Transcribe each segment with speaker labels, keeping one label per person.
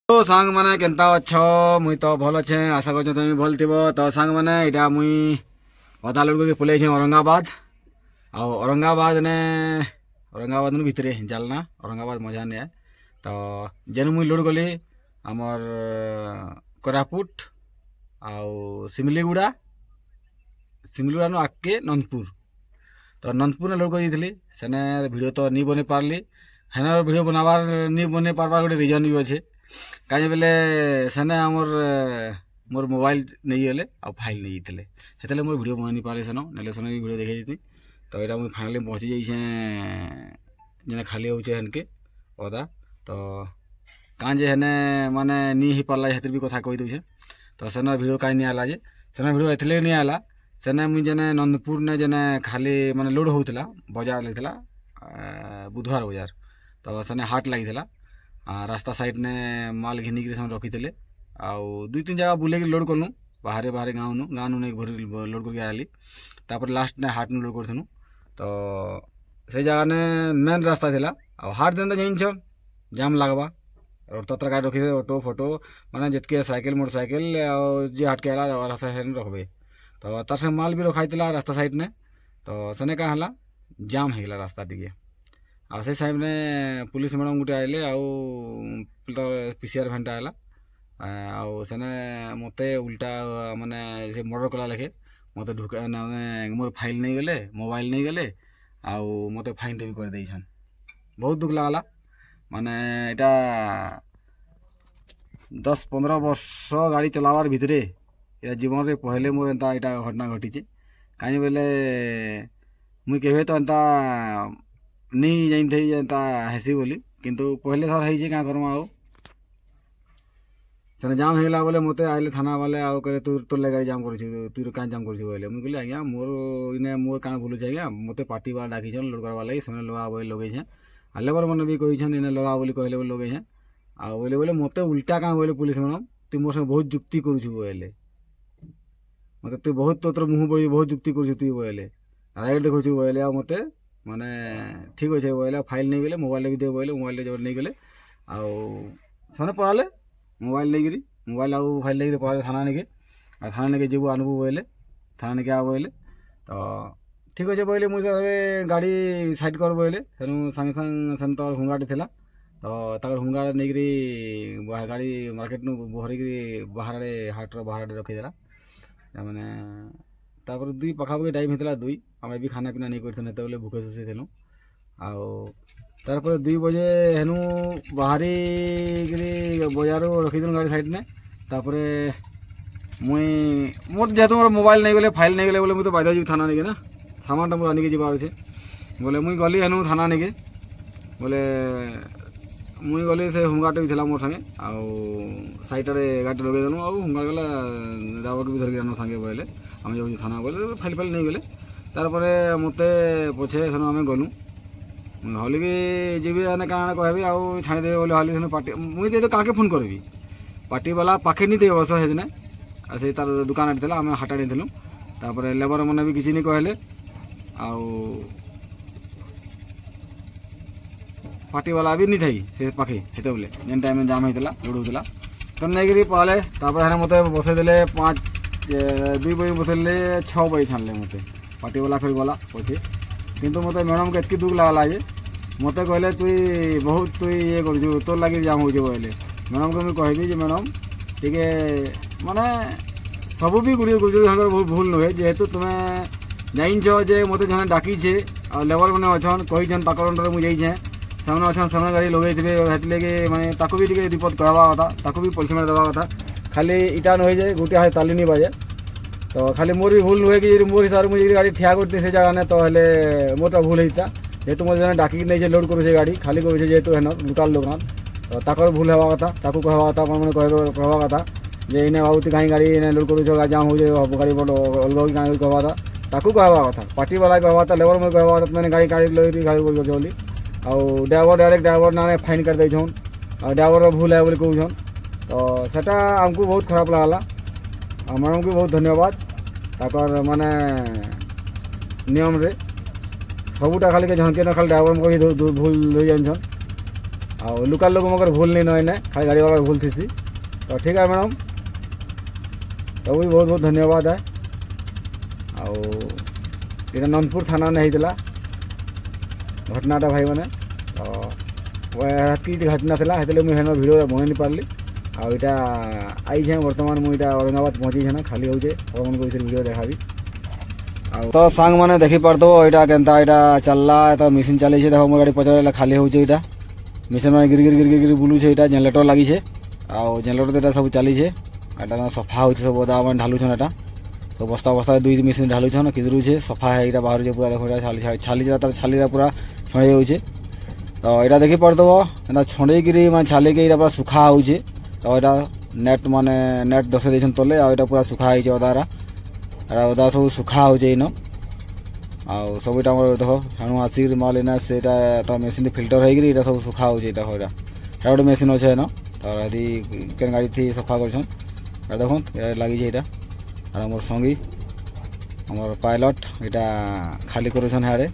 Speaker 1: তো ସାଙ୍ଗ ମାନେ କେନ୍ତା ଅଛ? ମୁଇଁ ତ ଭଲ ଅଛେ, ଆଶା କରୁଛେ ତୁମେ ଭଲ ଥିବ। ତ ସାଙ୍ଗ ମାନେ ଏଇଟା ମୁଇଁ ଅଧା ଲୁଡ଼କୁ ପଲେଇଛେ ଔରଙ୍ଗାବାଦ। ଆଉ ଔରଙ୍ଗାବାଦ ଭିତରେ ଜାଲନା ଔରଙ୍ଗାବାଦ ମଜା ନିଏ। ତ ଯେନ୍ ମୁଇଁ ଲୁଡ଼ ଗଲି ଆମର୍ କୋରାପୁଟ ଆଉ ସିମିଲିଗୁଡ଼ାନୁ ଆଗକେ ନନ୍ଦପୁର। ତ ନନ୍ଦପୁରରେ ଲୋଡ଼ କରି ଯାଇଥିଲି। ସେନେ ଭିଡ଼ିଓ ତ ନି ବନେଇ ପାରଲି। ହେନାର ଭିଡ଼ିଓ ବନାବାର ନି ବନେଇ ପାରବାର ଗୋଟେ ରିଜନ୍ ବି ଅଛେ। କାହିଁ ବେଲେ ସେନେ ମୋର୍ ମୋବାଇଲ୍ ନେଇଗଲେ ଆଉ ଫାଇଲ୍ ନେଇଯାଇଥିଲେ। ସେତେବେଳେ ମୋର୍ ଭିଡ଼ିଓ ବନେଇ ନି ପାରଲି ସେନ, ନେଲେ ସେନେ ବି ଭିଡ଼ିଓ ଦେଖେଇ ଦେଇଥିଲି। ତ ଏଇଟା ମୁଇଁ ଫାଇନାଲି ପହଞ୍ଚି ଯାଇଛେଁ ଯେନେ ଖାଲି ହଉଛେ ହେନ୍କେ ଅଧା। ତ କାଁ ଯେ ହେନେ ମାନେ ନି ହେଇପାରଲା ହେଥିର୍ ବି କଥା କହି ଦଉଛେ। ତ ସେନର୍ ଭିଡ଼ିଓ କାହିଁ ନି ଆଏଲା ଯେ, ସେନର୍ ଭିଡ଼ିଓ ଏଥିର୍ଲାଗି ନି ଆଏଲା, ସେନେ ମୁଇଁ ଯେନେ ନନ୍ଦପୁରନେ ଯେନେ ଖାଲି ମାନେ ଲୋଡ଼୍ ହଉଥିଲା, ବଜାର ଲାଗିଥିଲା ବୁଧବାର ବଜାର। ତ ସେନେ ହାଟ୍ ଲାଗିଥିଲା। ରାସ୍ତା ସାଇଡ଼୍ନେ ମାଲ୍ ଘିନିକିରି ସେମାନେ ରଖିଥିଲେ। ଆଉ ଦୁଇ ତିନ୍ ଜାଗା ବୁଲେଇକି ଲୋଡ଼୍ କଲୁ, ବାହାରେ ଗାଁନୁ ନେଇକି ଭରି ଲୋଡ଼୍ କରିକି ଆଏଲି। ତାପରେ ଲାଷ୍ଟନେ ହାଟ୍ନୁ ଲୋଡ଼୍ କରିଥିଲୁ। ତ ସେଇ ଜାଗାନେ ମେନ୍ ରାସ୍ତା ଥିଲା। ଆଉ ହାଟ୍ ଯେନ୍ତା ଜାନିଛନ୍ ଜାମ୍ ଲାଗ୍ବା, ତତ୍ର ଗାଡ଼ି ରଖିଥିବେ, ଅଟୋ ଫଟୋ ମାନେ ଯେତ୍କି ସାଇକେଲ୍ ମୋଟରସାଇକେଲ୍ ଆଉ ଯିଏ ହାଟ୍କେ ଆଏଲା ରାସ୍ତା ସାଇଡ଼୍ନେ ରଖ୍ବେ। ତ ତାର୍ ସାଙ୍ଗେ ମାଲ୍ ବି ରଖା ହେଇଥିଲା ରାସ୍ତା ସାଇଡ଼୍ନେ। ତ ସେନେ କାଁ ହେଲା, ଜାମ୍ ହେଇଗଲା ରାସ୍ତା ଟିକେ। ଆଉ ସେ ସାଇଡ଼୍ନେ ପୁଲିସ୍ ମ୍ୟାଡ଼ାମ୍ ଗୁଟେ ଆଇଲେ, ଆଉ PCR ଭ୍ୟାନ୍ଟା ଆଏଲା। ଆଉ ସେନେ ମତେ ଉଲ୍ଟା ମାନେ ସେ ମର୍ଡ଼ର୍ କଲା ଲେଖେ ମତେ ମୋର୍ ଫାଇଲ୍ ନେଇଗଲେ, ମୋବାଇଲ୍ ନେଇଗଲେ, ଆଉ ମତେ ଫାଇନ୍ଟେ ବି କରିଦେଇଛନ୍। ବହୁତ୍ ଦୁଃଖ ଲାଗ୍ଲା। ମାନେ ଇଟା 10-15 ବର୍ଷ ଗାଡ଼ି ଚଲାବାର୍ ଭିତ୍ରେ ଇଟା ଜୀବନରେ ପହେଲେ ମୋର୍ ଏନ୍ତା ଇଟା ଘଟଣା ଘଟିଛେ। କାହିଁ ବେଲେ ମୁଇଁ କେବେ ତ ଏନ୍ତା ନି ଜାନିଥାଇ ଯେ ଏନ୍ତା ହେସି ବୋଲି, କିନ୍ତୁ ପହେଲେ ଥର ହେଇଛେ, କାଁ କର୍ମା ଆଉ। ସେନେ ଜାମ୍ ହେଇଗଲା ବୋଲେ ମତେ ଆଇଲେ ଥାନା ବାଲେ, ଆଉ କହିଲେ ତୋର୍ ଲାଗି ଗାଡ଼ି ଜାମ୍ କରିଛୁ, ତୁଇ କାଁ ଜାମ୍ କରିଛୁ ବୋଇଲେ। ମୁଇଁ କହିଲି ଆଜ୍ଞା ମୋର୍ କାଣା ଭୁଲ୍ ଅଛେ ଆଜ୍ଞା, ମତେ ପାର୍ଟି ବାଲା ଡାକିଛନ୍ ଲୋଡ଼୍ କର୍ବାର୍ ଲାଗି, ସେମାନେ ଲଗା ବଲି ଲଗେଇଛେଁ। ଆଉ ଲେବର୍ ମାନେ ବି କହିଛନ୍ ଇନେ ଲଗା ବୋଲି କହିଲେ ବୋଲି ଲଗେଇଛେଁ। ଆଉ ବୋଇଲେ ମତେ ଉଲ୍ଟା କାଁ ବୋଇଲେ ପୁଲିସ୍ ମ୍ୟାଡ଼ାମ୍, ତୁଇ ମୋର୍ ସାଙ୍ଗେ ବହୁତ୍ ଯୁକ୍ତି କରୁଛୁ ବୋଇଲେ। ମତେ ତୁଇ ତୋର୍ ମୁହଁ ବଢ଼ି ବହୁତ୍ ଯୁକ୍ତି କରୁଛୁ ତୁଇ ବୋଇଲେ, ଦାଦାଗିରି ଦେଖଉଛୁ ବୋଇଲେ। ଆଉ ମତେ ମାନେ ଠିକ୍ ଅଛେ ବୋଇଲେ, ଆଉ ଫାଇଲ୍ ନେଇଗଲେ, ମୋବାଇଲ୍ ବି ଦେ ବୋଇଲେ, ମୋବାଇଲ୍ଟା ଜୋର ନେଇଗଲେ। ଆଉ ସେମାନେ ପଳାଲେ ମୋବାଇଲ୍ ନେଇକିରି, ମୋବାଇଲ୍ ଆଉ ଫାଇଲ୍ ନେଇକିରି ପଳାଲେ ଥାନା ନିକେ। ଆଉ ଥାନା ନିକେ ଯିବୁ ଆନ୍ବୁ ବୋଇଲେ, ଥାନା ନିକେ ଆ ବୋଇଲେ। ତ ଠିକ୍ ଅଛେ ବୋଇଲେ, ମୁଇଁ ଏବେ ଗାଡ଼ି ସାଇଡ଼୍ କର୍ ବୋଇଲେ, ସେନୁ ସାଙ୍ଗେ ସେନ୍ ତର୍ ହୁଙ୍ଗାଟେ ଥିଲା। ତ ତାକର୍ ହୁଙ୍ଗା ନେଇକିରି ଗାଡ଼ି ମାର୍କେଟ୍ନୁ ଭରିକିରି ବାହାର୍ ଆଡ଼େ ହାଟ୍ର ବାହାର୍ ଆଡ଼େ ରଖିଦେଲା। ତାମାନେ ତାପରେ ପାଖାପାଖି ଟାଇମ୍ ହେଇଥିଲା 2, ଆମେ ବି ଖାନା ପିନା ନେଇ କରିଥିଲୁ, ହେତେବେଲେ ଭୁକେ ଶୋଷେ ଥିଲୁ। ଆଉ ତାର୍ପରେ 2 ବଜେ ହେନୁ ବାହାରିକିରି ବଜାରୁ ରଖିଥିଲୁ ଗାଡ଼ି ସାଇଡ଼୍ନେ। ତାପରେ ମୋର୍ ଯେହେତୁ ମୋର୍ ମୋବାଇଲ୍ ନେଇଗଲେ, ଫାଇଲ୍ ନେଇଗଲେ ବୋଲେ, ମୁଇଁ ତ ବାଧ୍ୟ ଯିବି ଥାନା ନିକେ ନା, ସାମାନ୍ଟା ମୋର୍ ଆନିକି ଯିବାର୍ ଅଛେ। ବୋଲେ ମୁଇଁ ଗଲି ହେନୁ ଥାନା ନିକେ। ବୋଲେ ମୁଇଁ ଗଲି, ସେ ହୁଙ୍ଗାଟେ ବି ଥିଲା ମୋର୍ ସାଙ୍ଗେ। ଆଉ ସାଇଟ୍ ଆଡ଼େ ଗାଡ଼ିଟେ ଲଗେଇଦେଲୁ, ଆଉ ହୁଙ୍ଗା ଗଲା ଡ୍ରାଇଭର୍କେ ବି ଧରିକି ଆନୁ ସାଙ୍ଗେ ବୋଇଲେ, ଆମେ ଯାଉଛୁ ଥାନା ବୋଇଲେ ଫାଇଲ୍ ନେଇଗଲେ। ତାର୍ପରେ ମତେ ପଛେ ସେନୁ ଆମେ ଗଲୁ। ମୁଇଁ ଭାବ୍ଲି କି ଯିବି ଏନେ କାଣା କହେବି, ଆଉ ଛାଡ଼ିଦେବେ ବୋଲି ଭାବ୍ଲି। ସେନୁ ପାର୍ଟି ମୁଇଁ ତ କାହାକେ ଫୋନ୍ କରିବି, ପାର୍ଟିବାଲା ପାଖେ ନି ଥାଇ ଅବଶ୍ୟ ସେଦିନେ। ଆଉ ସେ ତାର୍ ଦୁକାନ୍ ଆଡ଼େ ଥିଲା, ଆମେ ହାଟ୍ ଆଡ଼େ ଥିଲୁ। ତାପରେ ଲେବର୍ ମାନେ ବି କିଛି ନି କହେଲେ। ଆଉ ପାର୍ଟିବାଲା ବି ନି ଥାଇ ସେ ପାଖେ ସେତେବେଲେ, ଯେନ୍ ଟାଇମ୍ରେ ଜାମ୍ ହେଇଥିଲା, ଲୋଡ଼୍ ହଉଥିଲା। ତ ନେଇକିରି ପଳାଲେ। ତାପରେ ହେନେ ମତେ ବସେଇ ଦେଲେ 2 ବଜେ ବସେଇଲେ, 6 ବଜେ ଛାଡ଼୍ଲେ ମତେ। ପାର୍ଟିବାଲା ଫେର୍ ଗଲା ପଛେ। କିନ୍ତୁ ମତେ ମ୍ୟାଡ଼ାମ୍କେ ଏତ୍କି ଦୁଃଖ ଲାଗ୍ଲା ଯେ, ମତେ କହିଲେ ତୁଇ ଇଏ କରୁଛୁ, ତୋର୍ ଲାଗି ଜାମ୍ ହଉଛେ ବୋଇଲେ। ମ୍ୟାଡ଼ାମ୍କେ ମୁଇଁ କହେବି ଯେ ମ୍ୟାଡ଼ାମ୍ ଟିକେ ମାନେ ସବୁ ବି ଗୁଟେ ଜଣଙ୍କର ଭୁଲ୍ ନୁହେଁ। ଯେହେତୁ ତୁମେ ଜାନିଛ ଯେ ମତେ ଜଣେ ଡାକିଛେ, ଆଉ ଲେବର୍ ମାନେ ଅଛନ୍, କହିଛନ୍, ତାକର୍ ଅଣ୍ଡର୍ରେ ମୁଇଁ ଯାଇଛେଁ, ସେମାନେ ଅଛନ୍, ସେମାନେ ଗାଡ଼ି ଲଗେଇଥିବେ। ହେଥିର୍ଲାଗି ମାନେ ତାକୁ ବି ଟିକେ ରିପୋର୍ଟ୍ କର୍ବା କଥା, ତାକୁ ବି ପନିସମେଣ୍ଟ୍ ଦେବା କଥା। ଖାଲି ଇଟା ନୁହେଁ ଯେ ଗୁଟେ ହାତେ ତାଲି ନି ବାଜେ। ତ ଖାଲି ମୋର୍ ବି ଭୁଲ୍ ନୁହେଁ କି, ଯଦି ମୋର୍ ହିସାବରେ ମୁଇଁ ଯଦି ଗାଡ଼ି ଠିଆ କରିଥିଲି ସେ ଜାଗାନେ, ତ ହେଲେ ମୋର୍ଟା ଭୁଲ୍ ହେଇଥିଲା। ଯେହେତୁ ମତେ ଜଣେ ଡାକିକି ନେଇଛେ, ଲୋଡ଼୍ କରୁଛେ ଗାଡ଼ି, ଖାଲି କରୁଛେ ଯେହେତୁ ହେନର୍ ଲୋକାଲ୍ ଦୋକାନ୍, ତ ତାକର୍ ଭୁଲ୍ ହେବା କଥା। ତାକୁ କହେବା କଥା, ଆପଣମାନେ କହେବା କଥା ଯେ ଇନେ ବାବୁ ତୁଇ କାହିଁ ଗାଡ଼ି ଇନେ ଲୋଡ଼୍ କରୁଛ, ଜାମ୍ ହଉଛେ, ଗାଡ଼ି ବଡ଼ ଅଲ୍ଗା କି କାଣା କହେବା କଥା। ତାକୁ କହେବା କଥା, ପାର୍ଟିବାଲା କହେବା କଥା, ଲେବର୍ ମାନେ କହେବା କଥା, ତୁମେ ଗାଡ଼ି ଲଗେଇକିରି ଗାଡ଼ି କରୁଛ ବୋଲି। ଆଉ ଡ୍ରାଇଭର୍ ନାଁରେ ଫାଇନ୍ କାଟି ଦେଇଛନ୍, ଆଉ ଡ୍ରାଇଭର୍ର ଭୁଲ୍ ହେ ବୋଲି କହୁଛନ୍। ତ ସେଟା ଆମ୍କୁ ବହୁତ୍ ଖରାପ୍ ଲାଗ୍ଲା। ଆଉ ମ୍ୟାଡ଼ାମ୍କୁ ବହୁତ୍ ଧନ୍ୟବାଦ୍। ତାକର୍ ମାନେ ନିୟମ୍ରେ ସବୁଟା ଖାଲି ଝନ୍କେ ନା, ଖାଲି ଡ୍ରାଇଭର୍ ଭୁଲ୍ ଧରି ଜାନିଛନ୍। ଆଉ ଲୋକାଲ୍ ଲୋକ ମଙ୍କର ଭୁଲ ନେଇ ନଏ ନା ଖାଲି ଗାଡ଼ିବାଲା ଭୁଲ ଥିସି ତ ଠିକ୍ ଅଛି ମ୍ୟାଡ଼ାମ୍ ସବୁ ବି ବହୁତ ବହୁତ ଧନ୍ୟବାଦ ଆଉ ଏଇଟା ନନ୍ଦପୁର ଥାନାରେ ହେଇଥିଲା ଘଟଣାଟା ଭାଇମାନେ ତ କିଛି ଘଟଣା ଥିଲା ସେଥିଲାଗି ମୁଇଁ ହେନ ଭିଡ଼ିଓ ବନେଇ ନି ପାରିଲି ଆଉ ଏଇଟା ଆଇଛେ ବର୍ତ୍ତମାନ ମୁଁ ଏଇଟା ଔରଙ୍ଗାବାଦ ପହଞ୍ଚିଛେ ନା ଖାଲି ହଉଛେ ଆପଣମାନଙ୍କୁ ଏଇଥିରେ ଭିଡ଼ିଓ ଦେखाବି ଆଉ ତ ସାଙ୍ଗମାନେ ଦେଖିପାରୁଥିବ ଏଇଟା କେନ୍ତା ଏଇଟା ଚାଲିଲା ତ ମେସିନ୍ ଚାଲିଛେ ଦେଖ ମୋ ଗାଡ଼ି ପଚାରିଲା ଖାଲି ହଉଛେ ଏଇଟା ମେସିନ୍ ମାନେ ଗିରି ବୁଲୁଛେ ଏଇଟା ଜେନେରେଟର୍ ଲାଗିଛେ ଆଉ ଜେନେରେଟର୍ ଏଇଟା ସବୁ ଚାଲିଛେ ଏଇଟା ସଫା ହଉଛେ ସବୁ ଓଦା ମାନେ ଢାଲୁଛନ୍ ଏଇଟା ସବୁ ବସ୍ତା ବସ୍ତା ଦୁଇ ମେସିନ୍ ଢାଲୁଛନ୍ କିଦରୁଛେ ସଫା ହେଇଟା ବାହାରୁଛେ ପୁରା ଦେଖ ଏଇଟା ଛାଲିଟା ତାର ଛାଲିଟା ପୁରା ଛଡ଼େଇ ଯାଉଛେ ତ ଏଇଟା ଦେଖିପାରୁଥିବ ଏନ୍ତା ଛଣ୍ଡେଇକିରି ମାନେ ଛାଲିକି ଏଇଟା ପୁରା ଶୁଖା ହଉଛେ ତ ଏଇଟା ନେଟ୍ ଦଶେଇ ଦେଇଛନ୍ ତଲେ ଆଉ ଏଇଟା ପୁରା ଶୁଖା ହେଇଛେ ଅଦାରା ଏଇଟା ଅଦା ସବୁ ଶୁଖା ହଉଛେ ଇନ ଆଉ ସବୁ ଏଇଟା ଆମର ଦେଖ ହେଣୁ ଆସିକିରି ମାଲ୍ ଏଇନା ସେଇଟା ତ ମେସିନ୍ ଫିଲ୍ଟର ହେଇକିରି ଏଇଟା ସବୁ ଶୁଖା ହଉଛେ ଏଇଟା ଏଇଟା ଏଇଟା ଗୋଟେ ମେସିନ୍ ଅଛେ ଏନ ତ ଯଦି କେନ୍ ଗାଡ଼ି ଥି ସଫା କରୁଛନ୍ ଏଇଟା ଦେଖୁନ୍ ଏଇଟା ଲାଗିଛେ ଏଇଟା আর আমার সঙ্গী আমার পাইলট এটা খালি করুছন হাড়ে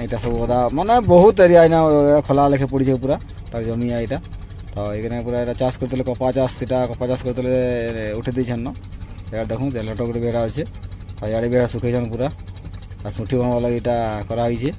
Speaker 1: এইটা সব ওদা মানে বহুত এরিয়া এনা খোলা লেখে পড়ছে পুরা তার জমি এইটা তো এখানে পুরা এটা চাষ করতে কপা চাষ সেটা কপা চাষ করতে উঠে দিয়েছেন না এটা দেখুন জেলাটা গোটে বেড়া আছে আর ইয়াড়ে বেড়া শুকাইছেন পুরা আর সুঠি বানাবার লাগে এটা করা হয়েছে